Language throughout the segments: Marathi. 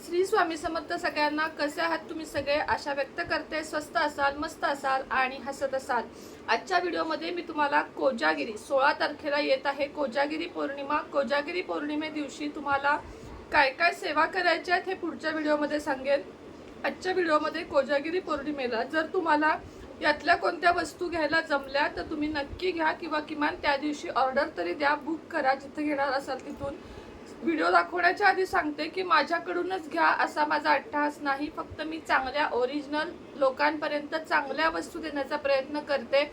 श्री स्वामी समर्थ सगळ्यांना. कसे आहात तुम्ही सगळे? आशा व्यक्त करते स्वस्त असाल, मस्त असाल आणि हसत असाल. आजच्या व्हिडिओमध्ये मी तुम्हाला कोजागिरी 16 तारखेला येत आहे कोजागिरी पौर्णिमा. कोजागिरी पौर्णिमे दिवशी तुम्हाला काय काय सेवा करायच्या आहेत हे पुढच्या व्हिडिओमध्ये सांगेन. आजच्या व्हिडिओमध्ये कोजागिरी पौर्णिमेला जर तुम्हाला यातल्या कोणत्या वस्तू घ्यायला जमल्या तर तुम्ही नक्की घ्या किंवा किमान त्या दिवशी ऑर्डर तरी द्या, बुक करा जिथे घेणार असाल तिथून. व्हिडिओ दाखवण्याच्या आधी सांगते की माझ्याकडूनच घ्या असा माझा अट्टहास नाही. फक्त मी चांगल्या ओरिजिनल लोकांपर्यंत चांगल्या वस्तू देण्याचा प्रयत्न करते,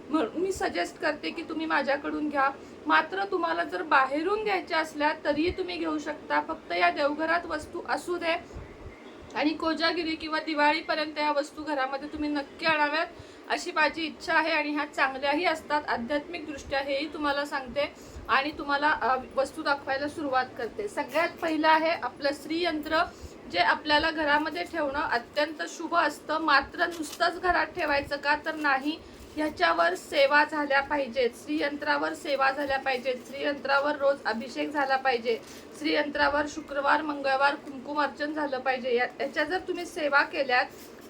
म्हणून मी सजेस्ट करते की तुम्ही माझ्याकडून घ्या. मात्र तुम्हाला जर बाहेरून घ्यायच्या असल्या तरीही तुम्ही घेऊ शकता. फक्त या देवघरात वस्तू असू दे आणि कोजागिरी किंवा दिवाळीपर्यंत या वस्तू घरामध्ये तुम्ही नक्की आणाव्यात अशी माझी इच्छा आहे. आणि ह्या चांगल्याही असतात आध्यात्मिकदृष्ट्या, हेही तुम्हाला सांगते आणि तुम्हाला वस्तू दाखवायला सुरुवात करते. सगळ्यात पहिलं आहे आपलं श्रीयंत्र, जे आपल्याला घरामध्ये ठेवणं अत्यंत शुभ असतं. मात्र नुसतंच घरात ठेवायचं का तर नाही, ह्याच्यावर सेवा झाल्या पाहिजेत, श्रीयंत्रावर सेवा झाल्या पाहिजेत, श्रीयंत्रावर रोज अभिषेक झाला पाहिजे, श्रीयंत्रावर शुक्रवार मंगळवार कुंकुमार्चन झालं पाहिजे. याच्या जर तुम्ही सेवा केल्यात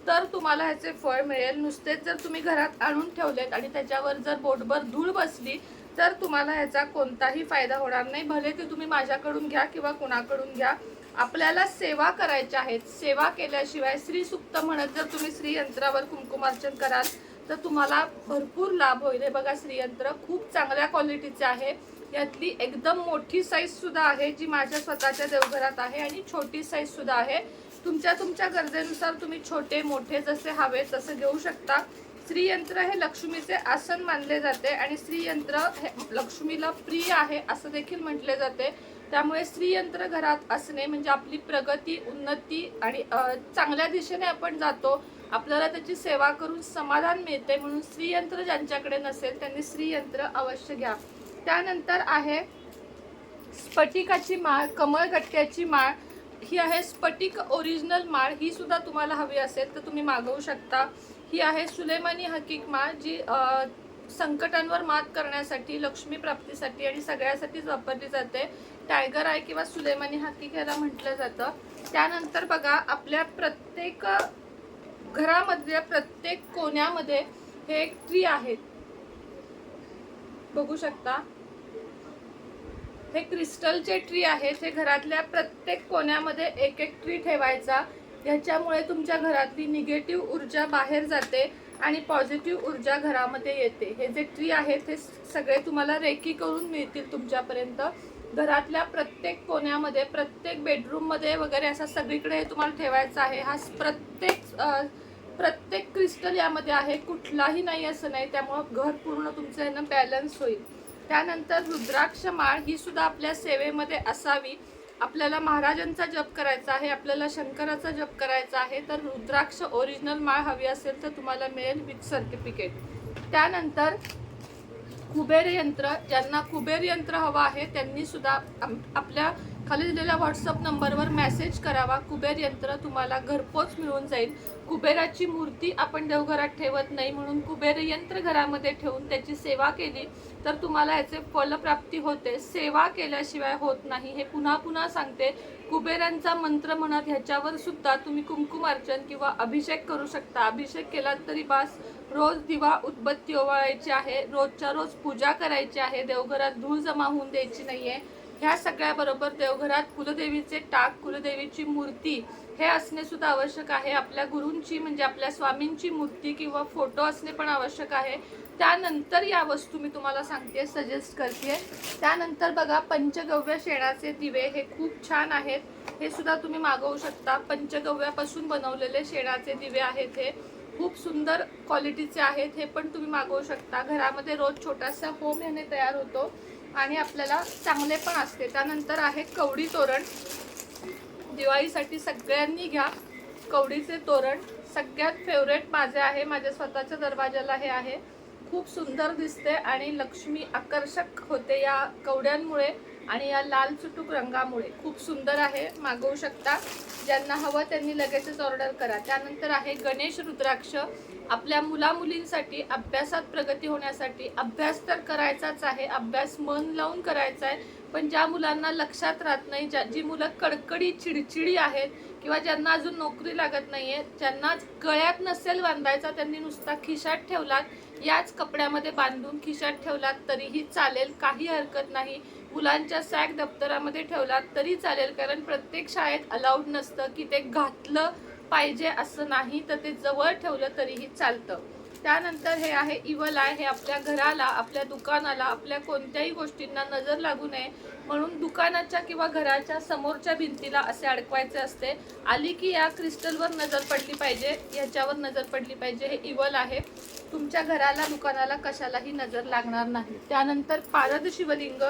तर तुम्हाला ह्याचे फळ मिळेल. नुसतेच जर तुम्ही घरात आणून ठेवलेत आणि त्याच्यावर जर बोटभर धूळ बसली तर तुम्हाला ह्याचा कोणताही फायदा होणार नाही. भले ते तुम्ही माझ्याकडून घ्या किंवा कुणाकडून घ्या, आपल्याला सेवा करायच्या आहेत. सेवा केल्याशिवाय श्रीसुक्त म्हणत जर तुम्ही श्रीयंत्रावर कुंकुमार्चन कराल तर तुम्हाला भरपूर लाभ होईल. हे बघा, श्रीयंत्र खूप चांगल्या क्वालिटीचे आहे. यातली एकदम मोठी साईज सुद्धा आहे जी माझ्या स्वतःच्या देवघरात आहे आणि छोटी साईज सुद्धा आहे. तुमच्या गरजेनुसार तुम्ही छोटे मोठे जसे हवे तसे घेऊ शकता. श्रीयंत्र हे लक्ष्मीचे आसन मानले जाते आणि श्रीयंत्र हे लक्ष्मीला प्रिय आहे असं देखील म्हटले जाते. त्यामुळे श्रीयंत्र घरात असणे म्हणजे आपली प्रगती, उन्नती आणि चांगल्या दिशेने आपण जातो. आपल्याला त्याची सेवा करून समाधान मिळते. म्हणून श्रीयंत्र ज्यांच्याकडे नसेल त्यांनी श्रीयंत्र अवश्य घ्या. त्यानंतर आहे स्फटिकाची माळ, कमळगट्ट्याची माळ. ही आहे स्फटिक ओरिजिनल माळ. ही सुद्धा तुम्हाला हवी असेल तर तुम्ही मागवू शकता. ही आहे सुलेमानी हकीक माळ, जी संकटांवर मात करण्यासाठी, लक्ष्मी प्राप्तीसाठी आणि सगळ्यासाठीच वापरली जाते. टायगर आय किंवा सुलेमानी हकीक याला म्हटलं जातं. त्यानंतर बघा, आपल्या प्रत्येक घरामधल्या प्रत्येक कोण्यामध्ये हे एक ट्री आहे, बघू शकता. हे क्रिस्टलचे ट्री आहेत. हे घरातल्या प्रत्येक कोण्यामध्ये एक एक ट्री ठेवायचा. ह्याच्यामुळे तुमच्या घरातली निगेटिव्ह ऊर्जा बाहेर जाते आणि पॉझिटिव्ह ऊर्जा घरामध्ये येते. हे जे ट्री आहेत हे सगळे तुम्हाला रेकी करून मिळतील तुमच्यापर्यंत. घरातल्या प्रत्येक कोण्यामध्ये, प्रत्येक बेडरूममध्ये वगैरे असं सगळीकडे हे तुम्हाला ठेवायचं आहे. हा प्रत्येक क्रिस्टल यामध्ये आहे, कुठलाही नाही असं नाही. त्यामुळं घर पूर्ण तुमचं यानं बॅलन्स होईल. त्यानंतर रुद्राक्ष माळ, ही सुद्धा आपल्या सेवेमध्ये असावी. आपल्याला महाराजांचा जप करायचा आहे, आपल्याला शंकराचा जप करायचा आहे, तर रुद्राक्ष ओरिजिनल माळ हवी असेल तर तुम्हाला मिळेल विथ सर्टिफिकेट. त्यानंतर कुबेर यंत्र, ज्यांना कुबेर यंत्र हवं आहे त्यांनी सुद्धा आपल्या खाली दिलेल्या व्हॉट्सअप नंबरवर मेसेज करावा. कुबेर यंत्र तुम्हाला घरपोच मिळून जाईल. कुबेराची मूर्ती आपण देवघरात ठेवत नाही, म्हणून कुबेर यंत्र घरामध्ये ठेवून त्याची सेवा केली तर तुम्हाला याचे फलप्राप्ती होते. सेवा केल्याशिवाय होत नाही, हे पुन्हा पुन्हा सांगते. कुबेरांचा मंत्र म्हणत ह्याच्यावर सुद्धा तुम्ही कुंकुमार्चन किंवा अभिषेक करू शकता. अभिषेक केलात तरी बास. रोज दिवा उदबत्ती ओवाळायची आहे, रोजच्या रोज पूजा करायची आहे. देवघरात धूळ जमा होऊन द्यायची नाहीये. ह्या सगळ्याबरोबर देवघरात कुलदेवीचे टाक, कुलदेवीची मूर्ती हे असणे सुद्धा आवश्यक आहे. आपल्या गुरूंची म्हणजे आपल्या स्वामींची मूर्ती किंवा फोटो असणे पण आवश्यक आहे. त्यानंतर या वस्तू मी तुम्हाला सांगते, सजेस्ट करते. त्यानंतर बघा, पंचगव्य शेणाचे दिवे, हे खूप छान आहेत. हे सुद्धा तुम्ही मागवू शकता. पंचगव्यापासून बनवलेले शेणाचे दिवे आहेत. हे खूप सुंदर क्वालिटीचे आहेत. हे पण तुम्ही मागवू शकता. घरामध्ये रोज छोटासा होम याने तयार होतो आणि आपल्याला चांगले पण असते. त्यानंतर आहे कवडी तोरण. दिवाळीसाठी सगळ्यांनी घ्या कवडीचे तोरण. सगळ्यात फेवरेट माझे आहे. माझ्या स्वतःच्या दरवाजाला हे आहे. खूप सुंदर दिसते आणि लक्ष्मी आकर्षक होते या कवड्यांमुळे आणि या लाल चुटूक रंगामुळे. खूप सुंदर आहे, मागवू शकता. ज्यांना हवं त्यांनी लगेचच ऑर्डर करा. त्यानंतर आहे गणेश रुद्राक्ष. आपल्या मुलामुलींसाठी अभ्यासात प्रगती होण्यासाठी, अभ्यास तर करायचाच आहे, अभ्यास मन लावून करायचा आहे, पण ज्या मुलांना लक्षात राहत नाही, जी मुलं कडकडी चिडचिडी आहेत किंवा ज्यांना अजून नोकरी लागत नाहीये, ज्यांना गळ्यात नसेल बांधायचा, त्यांनी नुसता खिशात ठेवलात, याच कपड्यामध्ये बांधून खिशात ठेवलात तरीही चालेल, काही हरकत नाही. मुलांच्या सॅक दप्तरामध्ये ठेवलात तरी चालेल, कारण प्रत्येक शाळेत अलाउड नसतं की ते घातलं पाहिजे असं नाही, तर ते जवळ ठेवलं तरीही चालतं. त्यानंतर हे आहे इवल आय. हे आपल्या घराला, आपल्या दुकानाला, आपल्या कोणत्याही गोष्टींना नजर लागू नये म्हणून दुकानाच्या किंवा घराच्या समोरच्या भिंतीला असे अडकवायचे असते. आली की या क्रिस्टलवर नजर पडली पाहिजे, याच्यावर नजर पडली पाहिजे. हे इवल आहे, तुमच्या घराला, दुकानाला कशालाही नजर लागणार नाही. त्यानंतर पारद शिवलिंग.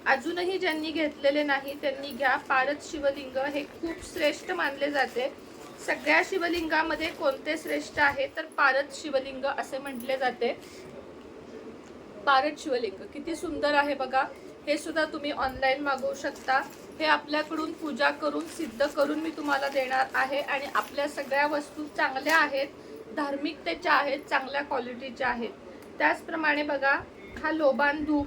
अजूनही ज्यांनी घेतलेले नाही त्यांनी घ्या. पारद शिवलिंग हे खूप श्रेष्ठ मानले जाते. सगळ्या शिवलिंगामध्ये कोणते श्रेष्ठ आहे तर पारद शिवलिंग असे म्हटले जाते. पारद शिवलिंग किती सुंदर आहे बघा. हे सुद्धा तुम्ही ऑनलाईन मागवू शकता. हे आपल्याकडून पूजा करून सिद्ध करून मी तुम्हाला देणार आहे. आणि आपल्या सगळ्या वस्तू चांगल्या आहेत, धार्मिकतेच्या आहेत, चांगल्या क्वालिटीच्या आहेत. त्याचप्रमाणे बघा, हा लोबान धूप,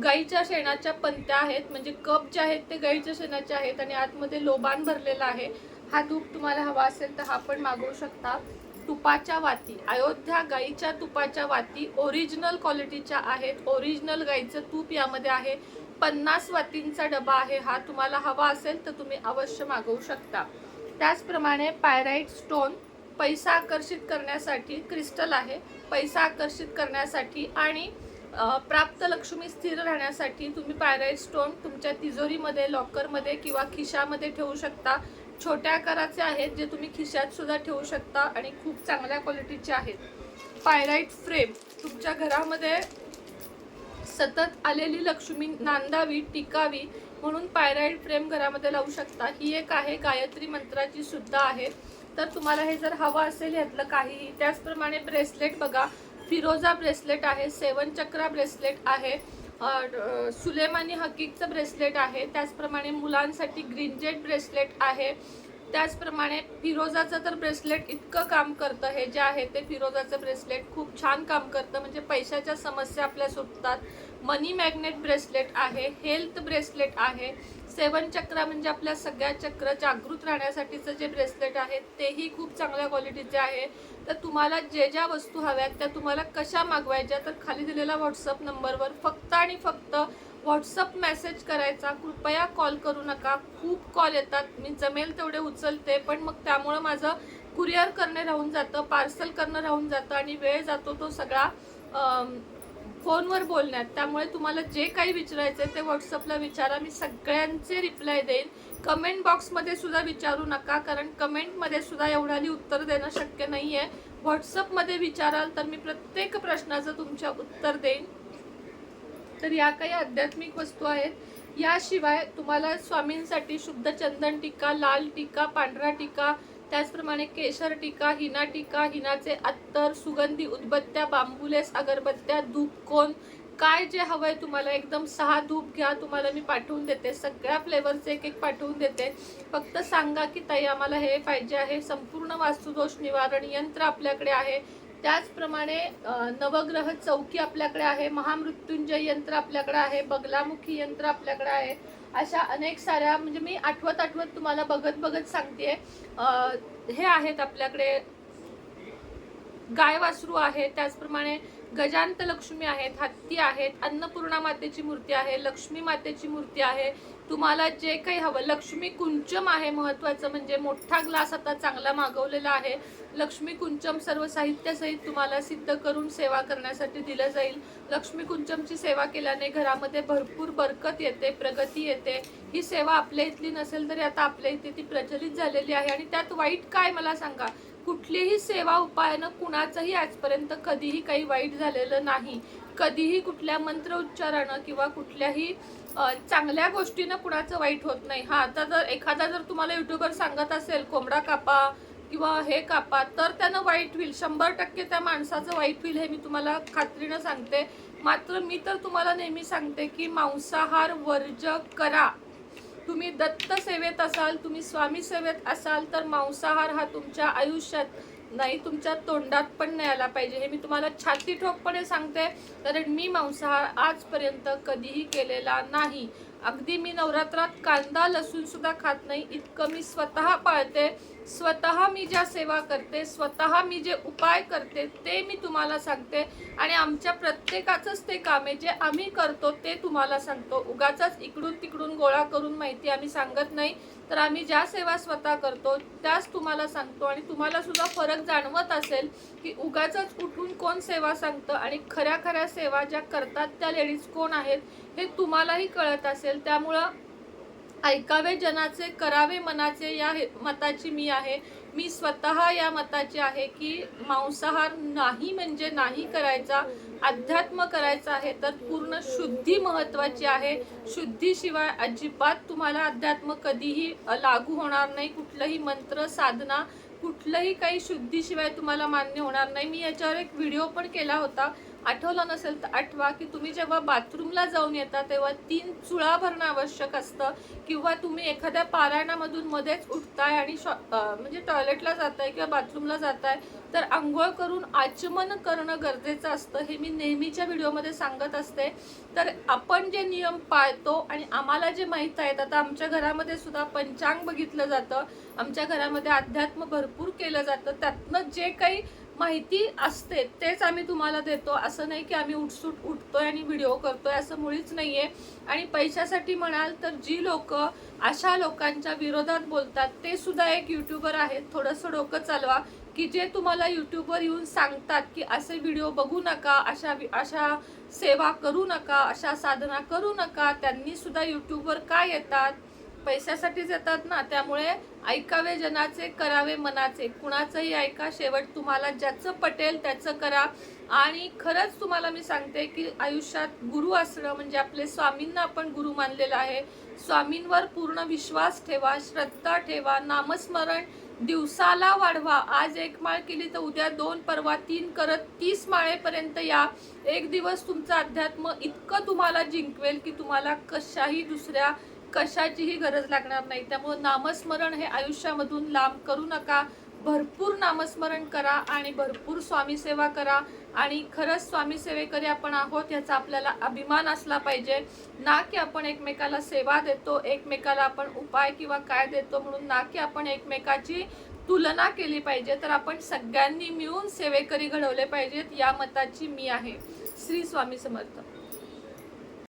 गाईच्या शेणाच्या पंत्या आहेत, म्हणजे कप जे आहेत ते गाईच्या शेणाचे आहेत आणि आतमध्ये लोबान भरलेला आहे. हा धूप तुम्हाला हवा असेल तर हा पण मागवू शकता. तुपाच्या वाती, अयोध्या गाईच्या तुपाच्या वाती ओरिजिनल क्वालिटीच्या आहेत. ओरिजिनल गाईचं तूप यामध्ये आहे. 50 वातींचा डबा आहे हा. तुम्हाला हवा असेल तर तुम्ही अवश्य मागवू शकता. त्याचप्रमाणे पायराइट स्टोन, पैसा आकर्षित करण्यासाठी क्रिस्टल आहे. पैसा आकर्षित करण्यासाठी आणि प्राप्त लक्ष्मी स्थिर राहण्यासाठी तुम्ही पायराइट स्टोन तुमच्या तिजोरीमध्ये, लॉकरमध्ये किंवा खिशामध्ये ठेवू शकता. छोट्या आकाराचे आहेत जे तुम्ही खिशात सुद्धा ठेवू शकता आणि खूप चांगल्या क्वालिटीचे आहेत. पायराइट फ्रेम, तुमच्या घरामध्ये सतत आलेली लक्ष्मी नांदावी, टिकावी म्हणून पायराइट फ्रेम घरामध्ये लावू शकता. ही एक आहे, गायत्री मंत्राची सुद्धा आहे. तर तुम्हाला हे जर हवं असेल यातलं काहीही. त्याचप्रमाणे ब्रेसलेट बघा, फिरोजा ब्रेसलेट आहे, 7 चक्रा ब्रेसलेट आहे, सुलेमानी हकीकचं ब्रेसलेट आहे. त्याचप्रमाणे मुलांसाठी ग्रीनजेट ब्रेसलेट आहे. त्याचप्रमाणे फिरोजाचं तर ब्रेसलेट इतकं काम करतं, हे जे आहे ते फिरोजाचं ब्रेसलेट खूप छान काम करतं, म्हणजे पैशाच्या समस्या आपल्या सुटतात. मनी मॅग्नेट ब्रेसलेट आहे, हेल्थ ब्रेसलेट आहे. 7 चक्रा म्हणजे आपल्या सगळ्या चक्र जागृत राहण्यासाठीचं जे ब्रेसलेट आहे तेही खूप चांगल्या क्वालिटीचे आहे. तर तुम्हाला ज्या वस्तू हव्यात त्या तुम्हाला कशा मागवायच्या, तर खाली दिलेल्या व्हॉट्सअप नंबरवर फक्त आणि फक्त व्हॉट्सअप मेसेज करायचा. कृपया कॉल करू नका. खूप कॉल येतात, मी जमेल तेवढे उचलते, पण मग त्यामुळं माझं कुरिअर करणे राहून जातं, पार्सल करणं राहून जातं आणि वेळ जातो तो सगळा फोनवर बोलण्यात. त्यामुळे तुम्हाला जे काही विचारायचं आहे ते व्हॉट्सअपला विचारा, मी सगळ्यांचे रिप्लाय देईन. कमेंट बॉक्समध्ये सुद्धा विचारू नका, कारण कमेंटमध्ये सुद्धा एवढ्याली उत्तर देणं शक्य नाही आहे. व्हॉट्सअपमध्ये विचाराल तर मी प्रत्येक प्रश्नाचं तुमच्या उत्तर देईन. तर या काही आध्यात्मिक वस्तू आहेत. याशिवाय तुम्हाला स्वामींसाठी शुद्ध चंदन टीका, लाल टीका, पांढरा टीका, त्याचप्रमाणे केशर टीका, हिना टीका, हिनाचे अत्तर, सुगंधी उदबत्त्या, बांबुलेस अगरबत्त्या, धूपकोन, काय जे हवंय तुम्हाला एकदम 6 धूप घ्या, तुम्हाला मी पाठवून देते. सगळ्या फ्लेवरचे एक पाठवून देते. फक्त सांगा की ताई आम्हाला हे पाहिजे आहे. संपूर्ण वास्तुदोष निवारण यंत्र आपल्याकडे आहे. त्याचप्रमाणे नवग्रह चौकी आपल्याकडे आहे. महामृत्युंजय यंत्र आपल्याकडे आहे. बगलामुखी यंत्र आपल्याकडे आहे. अशा अनेक साऱ्या, म्हणजे मी आठवत तुम्हाला बघत सांगते. हे आहेत आपल्याकडे, गाय वासरू आहे, त्याचप्रमाणे गजांत लक्ष्मी आहेत, हत्ती आहेत, अन्नपूर्णा मातेची मूर्ती आहे, लक्ष्मी मातेची मूर्ती आहे. तुम्हाला जे काही हवं, लक्ष्मी कुंचम आहे, महत्त्वाचं म्हणजे मोठा ग्लास आता चांगला मागवलेला आहे. लक्ष्मी कुंचम सर्व साहित्यासहित तुम्हाला सिद्ध करून सेवा करण्यासाठी दिलं जाईल. लक्ष्मी कुंचमची सेवा केल्याने घरामध्ये भरपूर बरकत येते, प्रगती येते. ही सेवा आपल्या इथली नसेल तरी आता आपल्या इथे ती प्रचलित झालेली आहे. आणि त्यात वाईट काय मला सांगा, कुठलीही सेवा उपायानं कुणाचंही आजपर्यंत कधीही काही वाईट झालेलं नाही. कधीही कुठल्या मंत्र उच्चारानं किंवा कुठल्याही चांगल्या गोष्टीनं कुणाचं वाईट होत नाही. हा, आता जर एखादा जर तुम्हाला युट्यूबर सांगत असेल कोंबडा कापा किंवा हे कापा, तर त्यानं वाईट होईल, 100% त्या माणसाचं वाईट होईल, हे मी तुम्हाला खात्रीनं सांगते. मात्र मी तर तुम्हाला नेहमी सांगते की मांसाहार वर्ज करा. तुम्ही दत्त सेवेत असाल, तुम्ही स्वामी सेवेत असाल तर मांसाहार हा तुमच्या आयुष्यात नाही तुमच्या तोंडात पण नाही आला पाहिजे, हे मी तुम्हाला छाती ठोकपणे सांगते. कारण मी मांसाहार आजपर्यंत कधीही केलेला नाही. अगदी मी नवरात्रात कांदा लसूण सुद्धा खात नाही, इतकं मी स्वतः पाळते. स्वतः मी ज्या सेवा करते, स्वतः मी जे उपाय करते ते मी तुम्हाला सांगते. आणि आमच्या प्रत्येकाचंच ते काम आहे, जे आम्ही करतो ते तुम्हाला सांगतो. उगाचच इकडून तिकडून गोळा करून माहिती आम्ही सांगत नाही. तर आम्ही ज्या सेवा स्वतः करतो त्याच तुम्हाला सांगतो. आणि तुम्हाला सुद्धा फरक जाणवत असेल की उगाचच उठून कोण सेवा सांगतं आणि खऱ्या खऱ्या सेवा ज्या करतात त्या लेडीज कोण आहेत हे तुम्हालाही कळत असेल. त्यामुळं ऐकावे जनाचे करावे मनाचे या मताची मी आहे. मी स्वतः या मताची आहे की मांसाहार नाही म्हणजे नाही करायचा, अध्यात्म करायचा आहे तर पूर्ण शुद्धी महत्त्वाची आहे. शुद्धीशिवाय अजिबात तुम्हाला अध्यात्म कधीही लागू होणार नाही. कुठलंही मंत्र साधना कुठलंही काही शुद्धीशिवाय तुम्हाला मान्य होणार नाही. मी याच्यावर एक व्हिडिओ पण केला होता, आठवलं नसेल तर आठवा, की तुम्ही जेव्हा बाथरूमला जाऊन येता तेव्हा 3 चुळा भरणं आवश्यक असतं. किंवा तुम्ही एखाद्या पारायणामधून मध्येच उठताय आणि म्हणजे टॉयलेटला जाताय किंवा बाथरूमला जाताय तर आंघोळ करून आचमन करणं गरजेचं असतं. हे मी नेहमीच्या व्हिडिओमध्ये सांगत असते. तर आपण जे नियम पाळतो आणि आम्हाला जे माहीत आहेत, आता आमच्या घरामध्ये सुद्धा पंचांग बघितलं जातं, आमच्या घरामध्ये अध्यात्म भरपूर केलं जातं. त्यातनं जे काही माहिती असते तेच आम्ही तुम्हाला देतो. असं नाही की आम्ही उठसूट उठतोय आणि व्हिडिओ करतोय, असं मुळीच नाहीये. आणि पैशासाठी म्हणाल तर जी लोक अशा लोकांच्या विरोधात बोलतात ते सुद्धा एक यूट्यूबर आहेत. थोडंसं डोकं चालवा, की जे तुम्हाला यूट्यूबवर येऊन सांगतात की असे व्हिडिओ बघू नका, अशा सेवा करू नका, अशा साधना करू नका, त्यांनी सुद्धा यूट्यूबवर का येतात? पैशासाठीच येतात ना. त्यामुळे ऐकावे जनाचे करावे मनाचे, कुणाचंही ऐका, शेवट तुम्हाला ज्याचं पटेल त्याचं करा. आणि खरंच तुम्हाला मी सांगते की आयुष्यात गुरु असणं म्हणजे आपले स्वामींना आपण गुरु मानलेलं आहे. स्वामींवर पूर्ण विश्वास ठेवा, श्रद्धा ठेवा, नामस्मरण दिवसाला वाढवा. आज 1 माळ केली तर उद्या 2, परवा 3 करत 30 माळेपर्यंत या. एक दिवस तुमचं अध्यात्म इतकं तुम्हाला जिंकवेल की तुम्हाला कशाचीही गरज लागणार नाही. त्यामुळे नामस्मरण हे आयुष्यामधून लांब करू नका. भरपूर नामस्मरण करा आणि भरपूर स्वामी सेवा करा. आणि खरंच स्वामी सेवेकरी आपण आहोत याचा आपल्याला अभिमान असला पाहिजे. ना की आपण एकमेकाला सेवा देतो, एकमेकाला आपण उपाय किंवा काय देतो म्हणून, ना की आपण एकमेकाची तुलना केली पाहिजे. तर आपण सगळ्यांनी मिळून सेवेकरी घडवले पाहिजेत, या मताची मी आहे. श्री स्वामी समर्थ.